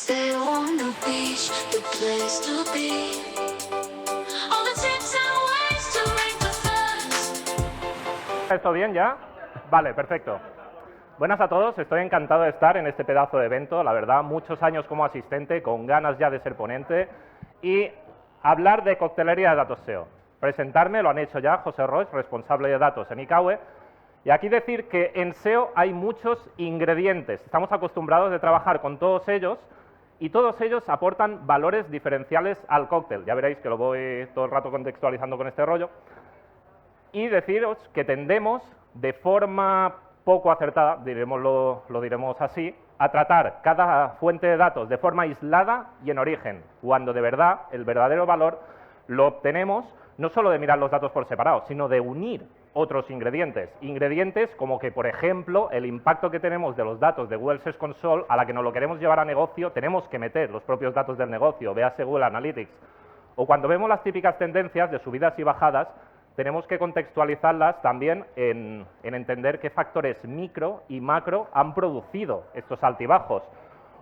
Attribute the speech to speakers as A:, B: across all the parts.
A: Stay on the beach, the place to be. All the tips and ways to make the first.
B: ¿Esto bien ya? Vale, perfecto. Buenas a todos, estoy encantado de estar en este pedazo de evento, la verdad, muchos años como asistente, con ganas ya de ser ponente y hablar de coctelería de datos SEO. Presentarme, lo han hecho ya José Roig, responsable de datos en ICAWE, y aquí decir que en SEO hay muchos ingredientes, estamos acostumbrados de trabajar con todos ellos y todos ellos aportan valores diferenciales al cóctel, ya veréis que lo voy todo el rato contextualizando con este rollo, y deciros que tendemos de forma poco acertada, lo diremos así, a tratar cada fuente de datos de forma aislada y en origen, cuando de verdad el verdadero valor lo obtenemos no solo de mirar los datos por separado, sino de unir otros ingredientes. Ingredientes como que, por ejemplo, el impacto que tenemos de los datos de Google Search Console, a la que nos lo queremos llevar a negocio, tenemos que meter los propios datos del negocio, véase Google Analytics. O cuando vemos las típicas tendencias de subidas y bajadas, tenemos que contextualizarlas también en entender qué factores micro y macro han producido estos altibajos.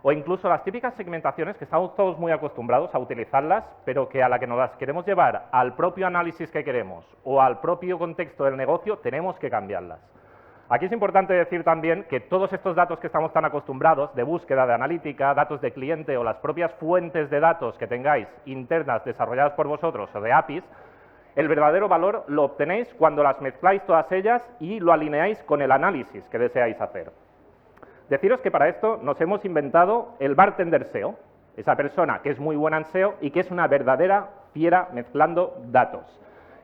B: O incluso las típicas segmentaciones que estamos todos muy acostumbrados a utilizarlas, pero que a la que nos las queremos llevar al propio análisis que queremos o al propio contexto del negocio, tenemos que cambiarlas. Aquí es importante decir también que todos estos datos que estamos tan acostumbrados, de búsqueda, de analítica, datos de cliente o las propias fuentes de datos que tengáis internas desarrolladas por vosotros o de APIs, el verdadero valor lo obtenéis cuando las mezcláis todas ellas y lo alineáis con el análisis que deseáis hacer. Deciros que para esto nos hemos inventado el bartender SEO, esa persona que es muy buena en SEO y que es una verdadera fiera mezclando datos.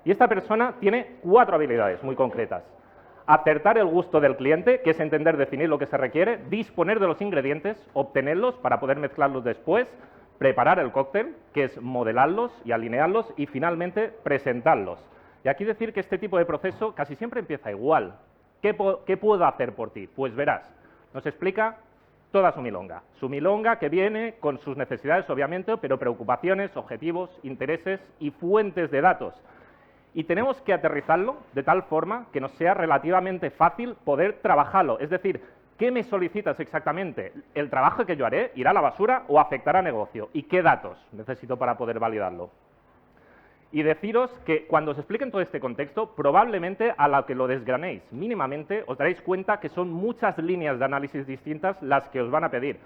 B: Y esta persona tiene 4 habilidades muy concretas. Acertar el gusto del cliente, que es entender, definir lo que se requiere, disponer de los ingredientes, obtenerlos para poder mezclarlos después, preparar el cóctel, que es modelarlos y alinearlos, y finalmente presentarlos. Y aquí decir que este tipo de proceso casi siempre empieza igual. ¿Qué puedo hacer por ti? Pues verás, nos explica toda su milonga que viene con sus necesidades, obviamente, pero preocupaciones, objetivos, intereses y fuentes de datos. Y tenemos que aterrizarlo de tal forma que nos sea relativamente fácil poder trabajarlo. Es decir, ¿qué me solicitas exactamente? ¿El trabajo que yo haré irá a la basura o afectará a negocio? ¿Y qué datos necesito para poder validarlo? Y deciros que cuando os expliquen todo este contexto, probablemente a la que lo desgranéis mínimamente, os daréis cuenta que son muchas líneas de análisis distintas las que os van a pedir.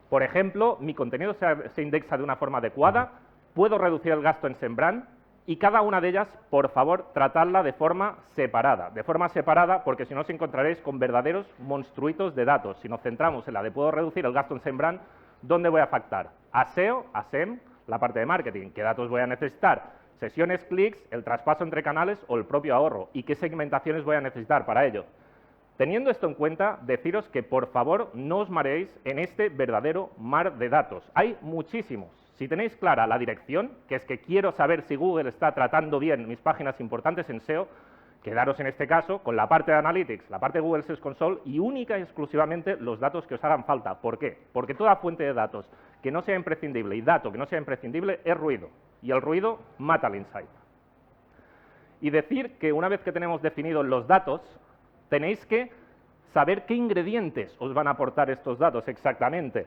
B: Por ejemplo, mi contenido se indexa de una forma adecuada, puedo reducir el gasto en SEMrush, y cada una de ellas, por favor, tratadla de forma separada. De forma separada, porque si no os encontraréis con verdaderos monstruitos de datos. Si nos centramos en la de puedo reducir el gasto en SEMrush, ¿dónde voy a afectar? A SEO, a SEM, la parte de marketing. ¿Qué datos voy a necesitar? Sesiones, clics, el traspaso entre canales o el propio ahorro. ¿Y qué segmentaciones voy a necesitar para ello? Teniendo esto en cuenta, deciros que, por favor, no os mareéis en este verdadero mar de datos. Hay muchísimos. Si tenéis clara la dirección, que es que quiero saber si Google está tratando bien mis páginas importantes en SEO, quedaros en este caso con la parte de Analytics, la parte de Google Search Console y única y exclusivamente los datos que os hagan falta. ¿Por qué? Porque toda fuente de datos que no sea imprescindible y dato que no sea imprescindible es ruido. Y el ruido mata el insight. Y decir que una vez que tenemos definidos los datos, tenéis que saber qué ingredientes os van a aportar estos datos exactamente.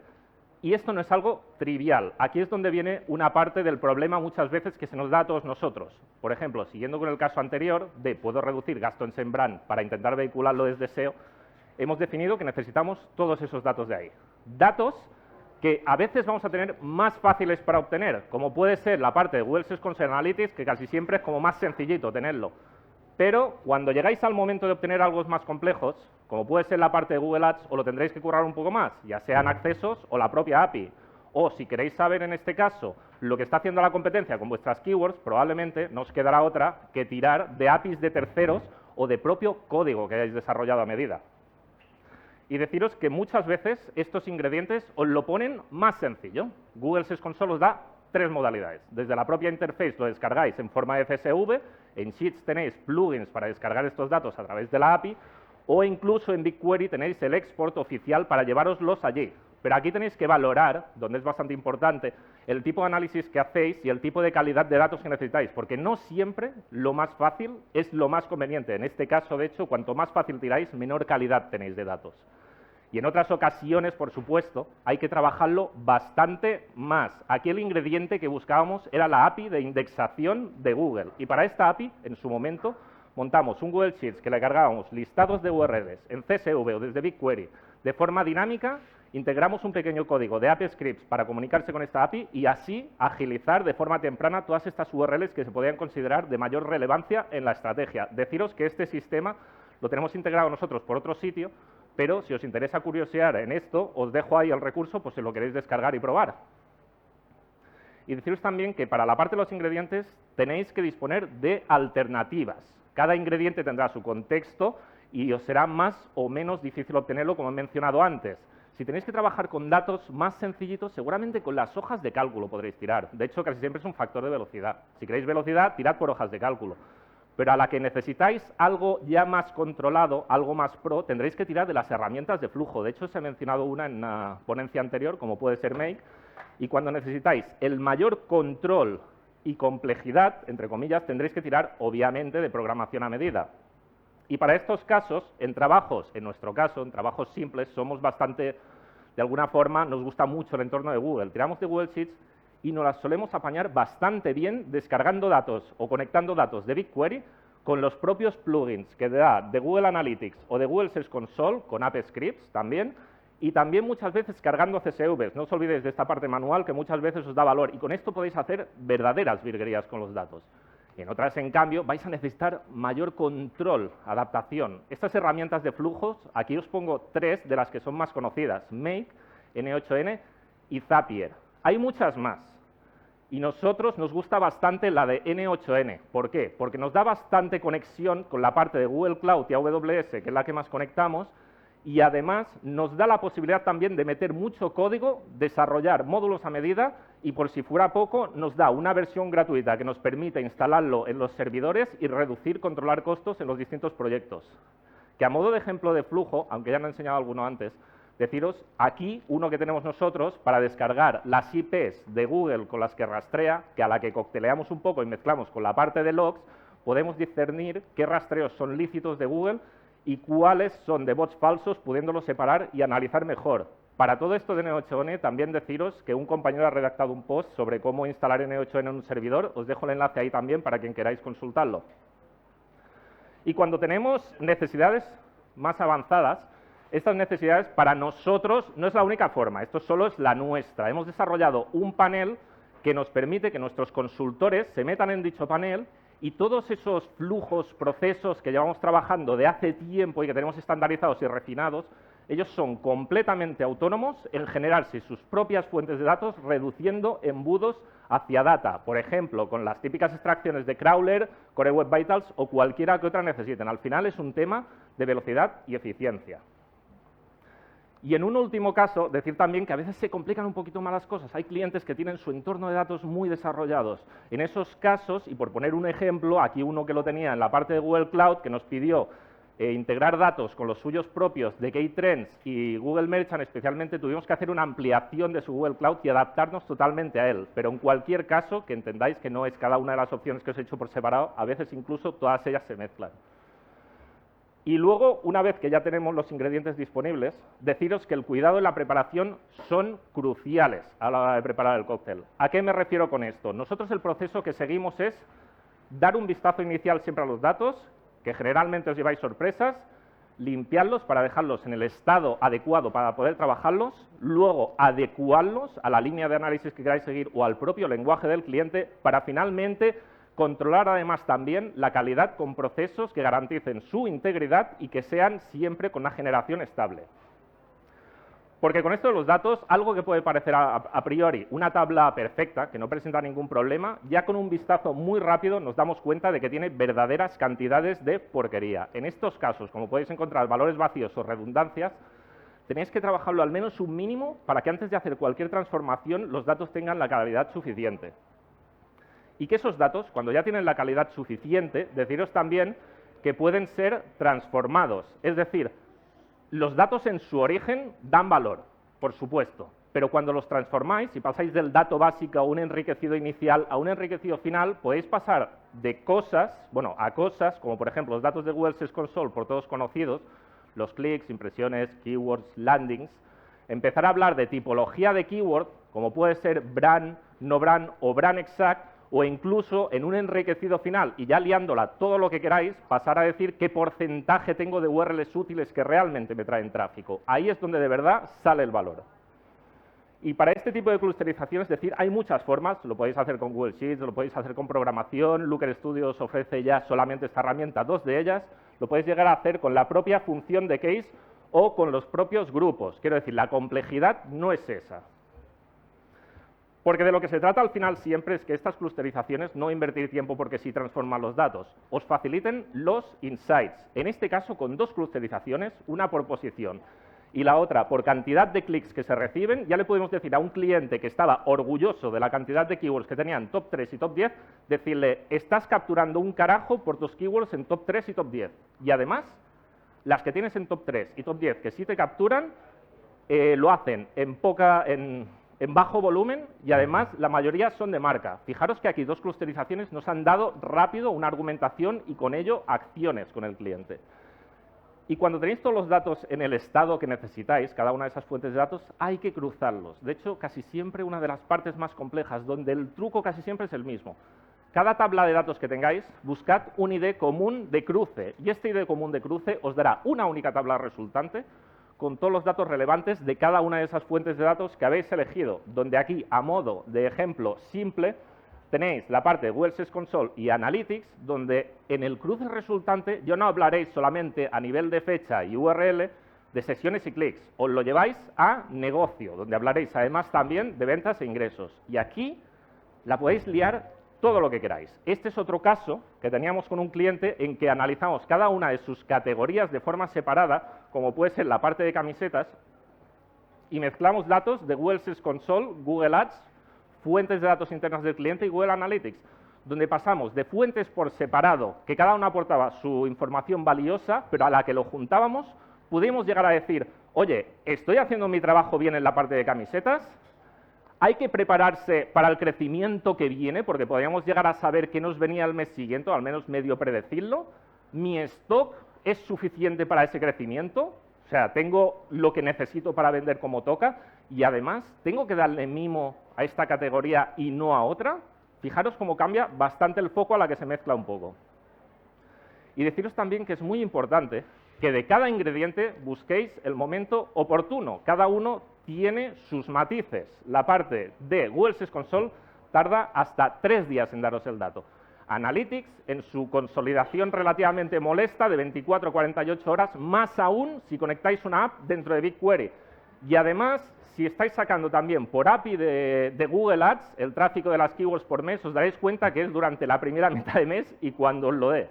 B: Y esto no es algo trivial. Aquí es donde viene una parte del problema muchas veces que se nos da a todos nosotros. Por ejemplo, siguiendo con el caso anterior de puedo reducir gasto en SEMrush para intentar vehicularlo desde SEO, hemos definido que necesitamos todos esos datos de ahí. Datos que a veces vamos a tener más fáciles para obtener, como puede ser la parte de Google Search Console Analytics, que casi siempre es como más sencillito tenerlo. Pero cuando llegáis al momento de obtener algo más complejos, como puede ser la parte de Google Ads, os lo tendréis que currar un poco más, ya sean accesos o la propia API. O si queréis saber en este caso lo que está haciendo la competencia con vuestras keywords, probablemente no os quedará otra que tirar de APIs de terceros o de propio código que hayáis desarrollado a medida. Y deciros que muchas veces estos ingredientes os lo ponen más sencillo. Google Search Console os da 3 modalidades. Desde la propia interface lo descargáis en forma de CSV, en Sheets tenéis plugins para descargar estos datos a través de la API, o incluso en BigQuery tenéis el export oficial para llevároslos allí. Pero aquí tenéis que valorar, donde es bastante importante, el tipo de análisis que hacéis y el tipo de calidad de datos que necesitáis, porque no siempre lo más fácil es lo más conveniente. En este caso, de hecho, cuanto más fácil tiráis, menor calidad tenéis de datos. Y en otras ocasiones, por supuesto, hay que trabajarlo bastante más. Aquí el ingrediente que buscábamos era la API de indexación de Google. Y para esta API, en su momento, montamos un Google Sheets que le cargábamos listados de URLs en CSV o desde BigQuery de forma dinámica, integramos un pequeño código de API Scripts para comunicarse con esta API y así agilizar de forma temprana todas estas URLs que se podían considerar de mayor relevancia en la estrategia. Deciros que este sistema lo tenemos integrado nosotros por otro sitio, pero si os interesa curiosear en esto, os dejo ahí el recurso por si lo queréis descargar y probar. Y deciros también que para la parte de los ingredientes tenéis que disponer de alternativas. Cada ingrediente tendrá su contexto y os será más o menos difícil obtenerlo, como he mencionado antes. Si tenéis que trabajar con datos más sencillitos, seguramente con las hojas de cálculo podréis tirar. De hecho, casi siempre es un factor de velocidad. Si queréis velocidad, tirad por hojas de cálculo. Pero a la que necesitáis algo ya más controlado, algo más pro, tendréis que tirar de las herramientas de flujo. De hecho, os he mencionado una en una ponencia anterior, como puede ser Make, y cuando necesitáis el mayor control y complejidad, entre comillas, tendréis que tirar, obviamente, de programación a medida. Y para estos casos, en trabajos, en nuestro caso, en trabajos simples, somos bastante, de alguna forma, nos gusta mucho el entorno de Google. Tiramos de Google Sheets y nos las solemos apañar bastante bien descargando datos o conectando datos de BigQuery con los propios plugins que da de Google Analytics o de Google Search Console, con API Scripts también, y también muchas veces cargando CSVs. No os olvidéis de esta parte manual que muchas veces os da valor, y con esto podéis hacer verdaderas virguerías con los datos. En otras, en cambio, vais a necesitar mayor control, adaptación. Estas herramientas de flujos, aquí os pongo 3 de las que son más conocidas: Make, N8N y Zapier. Hay muchas más. Y nosotros nos gusta bastante la de N8N. ¿Por qué? Porque nos da bastante conexión con la parte de Google Cloud y AWS, que es la que más conectamos, y además nos da la posibilidad también de meter mucho código, desarrollar módulos a medida, y por si fuera poco, nos da una versión gratuita que nos permite instalarlo en los servidores y reducir, controlar costos en los distintos proyectos. Que a modo de ejemplo de flujo, aunque ya me he enseñado alguno antes, deciros aquí uno que tenemos nosotros para descargar las IPs de Google con las que rastrea, que a la que cocteleamos un poco y mezclamos con la parte de logs, podemos discernir qué rastreos son lícitos de Google y cuáles son de bots falsos, pudiéndolos separar y analizar mejor. Para todo esto de N8N, también deciros que un compañero ha redactado un post sobre cómo instalar N8N en un servidor. Os dejo el enlace ahí también para quien queráis consultarlo. Y cuando tenemos necesidades más avanzadas, estas necesidades para nosotros no es la única forma, esto solo es la nuestra. Hemos desarrollado un panel que nos permite que nuestros consultores se metan en dicho panel y todos esos flujos, procesos que llevamos trabajando de hace tiempo y que tenemos estandarizados y refinados, ellos son completamente autónomos en generarse sus propias fuentes de datos, reduciendo embudos hacia data, por ejemplo, con las típicas extracciones de Crawler, Core Web Vitals o cualquiera que otra necesiten. Al final es un tema de velocidad y eficiencia. Y en un último caso, decir también que a veces se complican un poquito más las cosas. Hay clientes que tienen su entorno de datos muy desarrollados. En esos casos, y por poner un ejemplo, aquí uno que lo tenía en la parte de Google Cloud, que nos pidió integrar datos con los suyos propios de K-Trends y Google Merchant, especialmente, tuvimos que hacer una ampliación de su Google Cloud y adaptarnos totalmente a él. Pero en cualquier caso, que entendáis que no es cada una de las opciones que os he hecho por separado, a veces incluso todas ellas se mezclan. Y luego, una vez que ya tenemos los ingredientes disponibles, deciros que el cuidado y la preparación son cruciales a la hora de preparar el cóctel. ¿A qué me refiero con esto? Nosotros el proceso que seguimos es dar un vistazo inicial siempre a los datos, que generalmente os lleváis sorpresas, limpiarlos para dejarlos en el estado adecuado para poder trabajarlos, luego adecuarlos a la línea de análisis que queráis seguir o al propio lenguaje del cliente para finalmente controlar además también la calidad con procesos que garanticen su integridad y que sean siempre con una generación estable. Porque con esto de los datos, algo que puede parecer a priori una tabla perfecta, que no presenta ningún problema, ya con un vistazo muy rápido nos damos cuenta de que tiene verdaderas cantidades de porquería. En estos casos, como podéis encontrar valores vacíos o redundancias, tenéis que trabajarlo al menos un mínimo para que antes de hacer cualquier transformación los datos tengan la calidad suficiente. Y que esos datos, cuando ya tienen la calidad suficiente, deciros también que pueden ser transformados. Es decir, los datos en su origen dan valor, por supuesto, pero cuando los transformáis y pasáis del dato básico a un enriquecido inicial a un enriquecido final, podéis pasar de cosas, bueno, a cosas, como por ejemplo los datos de Google Search Console, por todos conocidos, los clics, impresiones, keywords, landings, empezar a hablar de tipología de keyword, como puede ser brand, no brand o brand exact, o incluso en un enriquecido final, y ya liándola todo lo que queráis, pasar a decir qué porcentaje tengo de URLs útiles que realmente me traen tráfico. Ahí es donde de verdad sale el valor. Y para este tipo de clusterización, es decir, hay muchas formas, lo podéis hacer con Google Sheets, lo podéis hacer con programación, Looker Studio os ofrece ya solamente esta herramienta, 2 de ellas, lo podéis llegar a hacer con la propia función de case o con los propios grupos. Quiero decir, la complejidad no es esa. Porque de lo que se trata al final siempre es que estas clusterizaciones, no invertir tiempo porque sí transforman los datos, os faciliten los insights. En este caso, con 2 clusterizaciones, una por posición y la otra por cantidad de clics que se reciben, ya le podemos decir a un cliente que estaba orgulloso de la cantidad de keywords que tenía en top 3 y top 10, decirle, estás capturando un carajo por tus keywords en top 3 y top 10. Y además, las que tienes en top 3 y top 10 que sí te capturan, lo hacen en bajo volumen y además la mayoría son de marca. Fijaros que aquí 2 clusterizaciones nos han dado rápido una argumentación y con ello acciones con el cliente. Y cuando tenéis todos los datos en el estado que necesitáis, cada una de esas fuentes de datos, hay que cruzarlos. De hecho, casi siempre una de las partes más complejas, donde el truco casi siempre es el mismo. Cada tabla de datos que tengáis, buscad un ID común de cruce y este ID común de cruce os dará una única tabla resultante con todos los datos relevantes de cada una de esas fuentes de datos que habéis elegido, donde aquí, a modo de ejemplo simple, tenéis la parte de Google Search Console y Analytics, donde en el cruce resultante yo no hablaréis solamente a nivel de fecha y URL de sesiones y clics, os lo lleváis a negocio, donde hablaréis además también de ventas e ingresos. Y aquí la podéis liar todo lo que queráis. Este es otro caso que teníamos con un cliente en que analizamos cada una de sus categorías de forma separada, como puede ser la parte de camisetas, y mezclamos datos de Google Search Console, Google Ads, fuentes de datos internas del cliente y Google Analytics, donde pasamos de fuentes por separado, que cada una aportaba su información valiosa, pero a la que lo juntábamos, pudimos llegar a decir, oye, ¿estoy haciendo mi trabajo bien en la parte de camisetas? Hay que prepararse para el crecimiento que viene, porque podríamos llegar a saber qué nos venía el mes siguiente, o al menos medio predecirlo. ¿Mi stock es suficiente para ese crecimiento? O sea, tengo lo que necesito para vender como toca y además tengo que darle mimo a esta categoría y no a otra. Fijaros cómo cambia bastante el foco a la que se mezcla un poco. Y deciros también que es muy importante que de cada ingrediente busquéis el momento oportuno. Cada uno tiene sus matices. La parte de Google Search Console tarda hasta 3 días en daros el dato. Analytics, en su consolidación relativamente molesta de 24 a 48 horas, más aún si conectáis una app dentro de BigQuery. Y además, si estáis sacando también por API de Google Ads el tráfico de las keywords por mes, os daréis cuenta que es durante la primera mitad de mes y cuando os lo dé.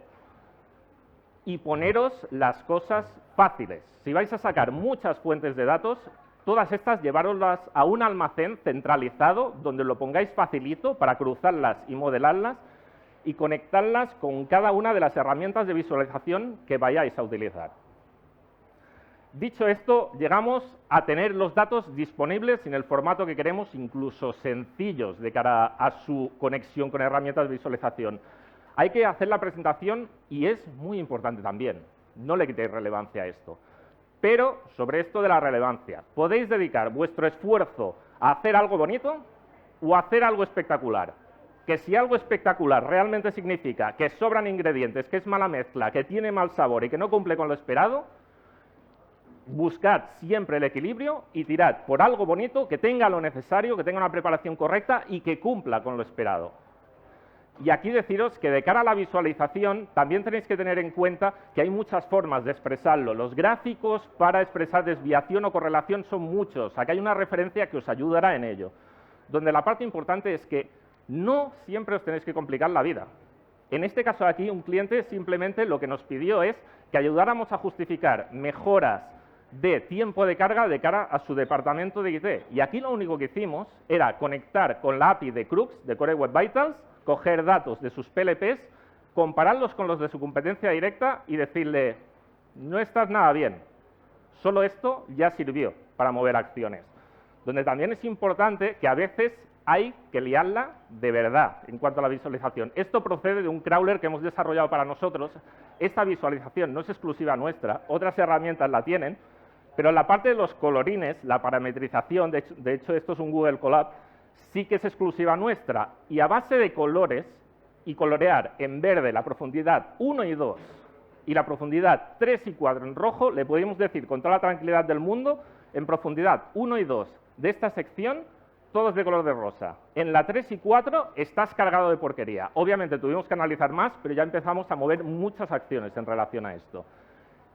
B: Y poneros las cosas fáciles. Si vais a sacar muchas fuentes de datos, todas estas llevaroslas a un almacén centralizado donde lo pongáis facilito para cruzarlas y modelarlas y conectarlas con cada una de las herramientas de visualización que vayáis a utilizar. Dicho esto, llegamos a tener los datos disponibles en el formato que queremos, incluso sencillos de cara a su conexión con herramientas de visualización. Hay que hacer la presentación y es muy importante también. No le quitéis relevancia a esto. Pero sobre esto de la relevancia, podéis dedicar vuestro esfuerzo a hacer algo bonito o a hacer algo espectacular. Que si algo espectacular realmente significa que sobran ingredientes, que es mala mezcla, que tiene mal sabor y que no cumple con lo esperado, buscad siempre el equilibrio y tirad por algo bonito que tenga lo necesario, que tenga una preparación correcta y que cumpla con lo esperado. Y aquí deciros que de cara a la visualización también tenéis que tener en cuenta que hay muchas formas de expresarlo. Los gráficos para expresar desviación o correlación son muchos. Aquí hay una referencia que os ayudará en ello. Donde la parte importante es que no siempre os tenéis que complicar la vida. En este caso aquí, un cliente simplemente lo que nos pidió es que ayudáramos a justificar mejoras de tiempo de carga de cara a su departamento de IT. Y aquí lo único que hicimos era conectar con la API de Crux, de Core Web Vitals, coger datos de sus PLPs, compararlos con los de su competencia directa y decirle, no estás nada bien, solo esto ya sirvió para mover acciones. Donde también es importante que a veces hay que liarla de verdad en cuanto a la visualización. Esto procede de un crawler que hemos desarrollado para nosotros. Esta visualización no es exclusiva nuestra, otras herramientas la tienen, pero en la parte de los colorines, la parametrización, de hecho esto es un Google Colab, sí que es exclusiva nuestra. Y a base de colores y colorear en verde la profundidad 1 y 2 y la profundidad 3 y 4 en rojo, le podemos decir con toda la tranquilidad del mundo, en profundidad 1 y 2 de esta sección, todos de color de rosa. En la 3 y 4 estás cargado de porquería. Obviamente tuvimos que analizar más, pero ya empezamos a mover muchas acciones en relación a esto.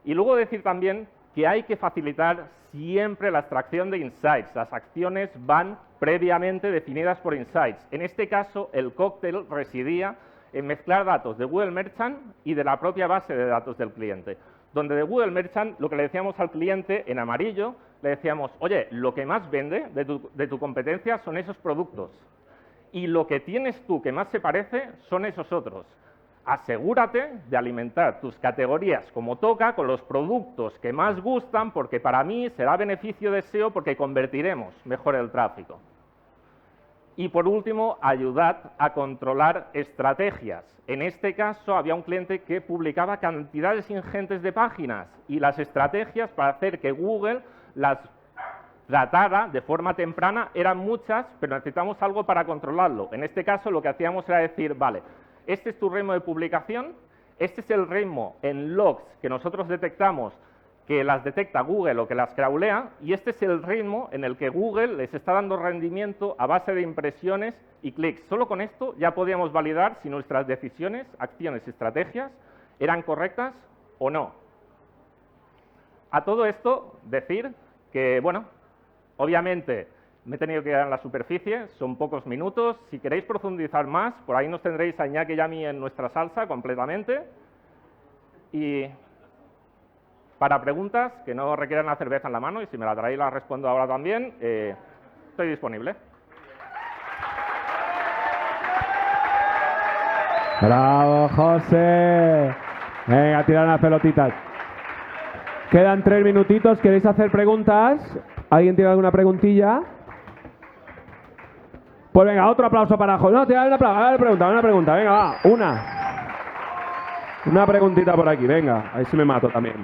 B: Y luego decir también que hay que facilitar siempre la extracción de insights. Las acciones van previamente definidas por insights. En este caso, el cóctel residía en mezclar datos de Google Merchant y de la propia base de datos del cliente. Donde de Google Merchant lo que le decíamos al cliente en amarillo, le decíamos, oye, lo que más vende de tu competencia son esos productos y lo que tienes tú que más se parece son esos otros. Asegúrate de alimentar tus categorías como toca con los productos que más gustan porque para mí será beneficio de SEO porque convertiremos mejor el tráfico. Y por último, ayudad a controlar estrategias. En este caso había un cliente que publicaba cantidades ingentes de páginas y las estrategias para hacer que Google las tratara de forma temprana eran muchas, pero necesitamos algo para controlarlo. En este caso lo que hacíamos era decir, vale, este es tu ritmo de publicación, este es el ritmo en logs que nosotros detectamos que las detecta Google o que las crawlea, y este es el ritmo en el que Google les está dando rendimiento a base de impresiones y clics. Solo con esto ya podíamos validar si nuestras decisiones, acciones y estrategias eran correctas o no. A todo esto, decir que, bueno, obviamente me he tenido que quedar en la superficie, son pocos minutos. Si queréis profundizar más, por ahí nos tendréis a Iñaki y a mí en nuestra salsa completamente. Y para preguntas que no requieran la cerveza en la mano, y si me la traéis la respondo ahora también, estoy disponible.
C: ¡Bravo, José! Venga, tirar unas pelotitas. Quedan 3 minutitos. ¿Queréis hacer preguntas? ¿Alguien tiene alguna preguntilla? Pues venga, otro aplauso para José. No, tirar una pregunta. Venga, va, una preguntita por aquí, venga. Ahí sí me mato también.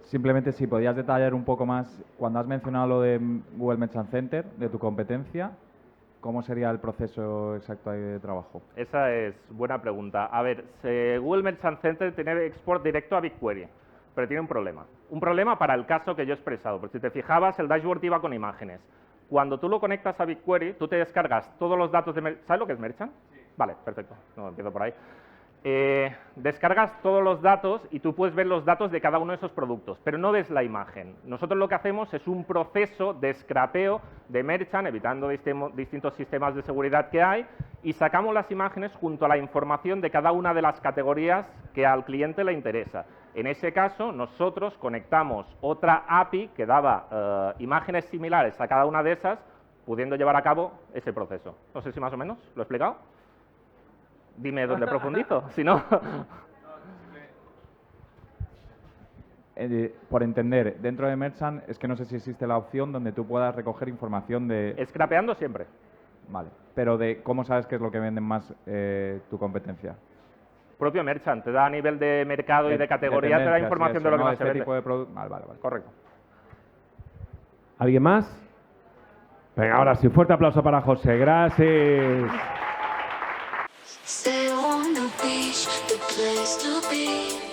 D: Simplemente si podías detallar un poco más, cuando has mencionado lo de Google Merchant Center, de tu competencia, ¿cómo sería el proceso exacto ahí de trabajo?
B: Esa es buena pregunta. A ver, Google Merchant Center tiene export directo a BigQuery, pero tiene un problema. Un problema para el caso que yo he expresado, porque si te fijabas, el dashboard iba con imágenes. Cuando tú lo conectas a BigQuery, tú te descargas todos los datos de Merchant. ¿Sabes lo que es Merchant? Sí. Vale, perfecto. No, empiezo por ahí. Descargas todos los datos y tú puedes ver los datos de cada uno de esos productos, pero no ves la imagen. Nosotros lo que hacemos es un proceso de scrapeo de Merchant, evitando distintos sistemas de seguridad que hay, y sacamos las imágenes junto a la información de cada una de las categorías que al cliente le interesa. En ese caso, nosotros conectamos otra API que daba imágenes similares a cada una de esas, pudiendo llevar a cabo ese proceso. No sé si más o menos lo he explicado. Dime dónde profundizo, si no.
D: Por entender, dentro de Merchant es que no sé si existe la opción donde tú puedas recoger información de...
B: Scrapeando siempre.
D: Vale, pero de ¿cómo sabes qué es lo que venden más tu competencia?
B: Propio Merchant, te da a nivel de mercado y de categoría, te da información de lo que más se vende.
D: Tipo de vale.
B: Correcto.
C: ¿Alguien más? Venga, ahora sí, un fuerte aplauso para José. Gracias.
A: Stay on the beach, the place to be.